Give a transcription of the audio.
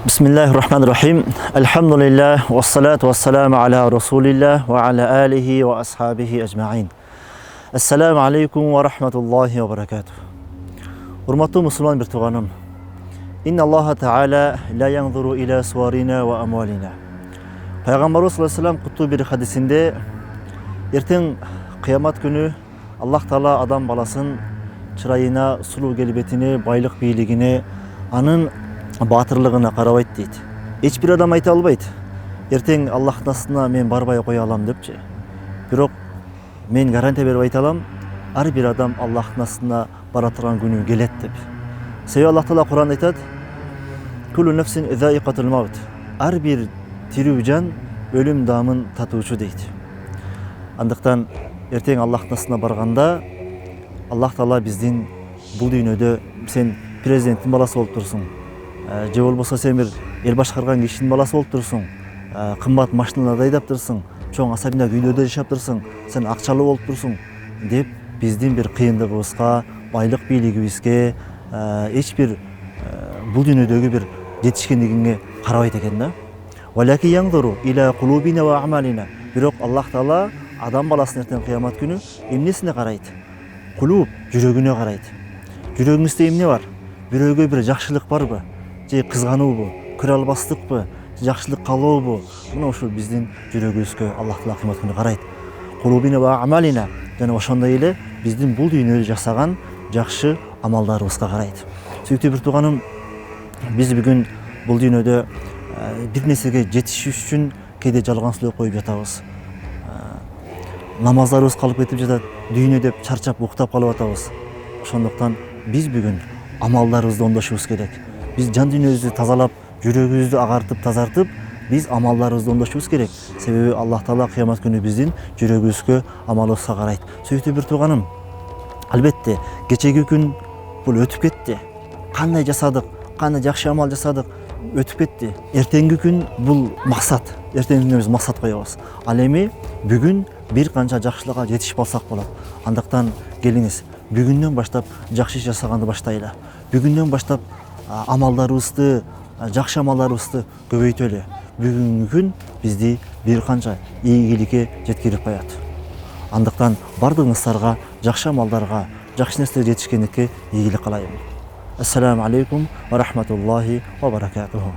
Bismillahirrahmanirrahim. Elhamdülillah ve salatu ve selamu ala Resulillah ve ala alihi ve ashabihi ecma'in. Esselamu aleyküm ve rahmetullahi ve berekatuhu. Hurmatlı Müslüman bir tuğanım. İnna Allah Teala la yanzuru ila suvarina ve amwalina. Peygamberimiz sallallahu aleyhi ve sellem kutlu bir hadisinde erten kıyamet günü Allah Teala adam balasın çırayına, sulu gelbetine, baylık beyligine, anın batırlığına karabayt deydi. Hiçbir adam ayta albaydı. Erten Allah nasına men barbay koya alam depçi. Birok men garanti berip ayta alam, ar bir adam Allah nasına baratırgan günü gelet dep. Sebebi Allah Teala Kur'an aytad: "Kullu nefsin zaiqatul maut." Ar bir tiriw can ölüm damın tatuvçu deydi. Andıktan erten Allah nasına barganda Allah Teala bizdin bu dünyada sen prezidentin balası olup dursun. Je bolbosa sen bir el başkargan kişinin balası olup dursun. Kımbat maşinalarda aydap dursun. Çoğun asabina kүйдөдө yaşap dursun. Sen akçalı olup dursun dep bizdin bir kıyındığыбызга, baylık beйлигибизге, hiçbir bu dünyadagi bir yetişkinligine karabayt eken da. Walakin yanzuru ila qulubina ve a'malina. Birok Allah Teala adam balasının erten kıyamet günü emnesine karayt? Kulub jürögüne karayt. Jürögüңүздө эмне бар? Бирөөгө bir жакшылык барбы? Же кызгануубу, кыра албастыкпы, жакшылык каалообу? Мына ушул биздин жүрөгүбүзгө Аллах Таала кыямат күнү карайт. Кулубина ва амалина. Жана ошондой эле биздин бул дүйнөдө жасаган жакшы амалдарыбызга карайт. Сүйүктүү бир тууганым, биз бүгүн бул дүйнөдө бир нерсеге жетишиш үчүн кээде жалган сүйлөп коюп жатабыз. Намаздарыбыз калып кетип жатат, дүйнө деп чарчап уктап калып атабыз. Ошондуктан биз бүгүн амалдарыбызды оңдошубуз керек. Биз жан дүйнөбүздү тазалап, жүрөгүбүздү агартып, тазартып, биз амалдарыбызды оңдошубуз керек. Себеби Аллах Таала кыямат күнү биздин жүрөгүбүзгө, амалыбызга карайт. Сүйүктүү бир тууганым, албетте кечеги күн бул өтүп кетти. Кандай жасадык, кандай жакшы амал жасадык, өтүп кетти. Эртеңки күн бул максат. Эртеңки күнү биз максат коебуз. Ал эми бүгүн бир канча жакшылыкка жетишип алсак болот. Андыктан келиңиз, бүгүндөн баштап жакшы иш жасаганды баштайлы. Бүгүндөн баштап амалдарыбызды, жакшы амалдарыбызды көбөйтөлү. Бүгүнкү күн бизди бир канча ийгиликке жеткирип коет. Андыктан бардыгыңыздарга, жакшы амалдарга, жакшы нерселерге жетишкендикке ийгилик каалайм. Ассаламу алейкум ва рахматуллахи ва баракатуху.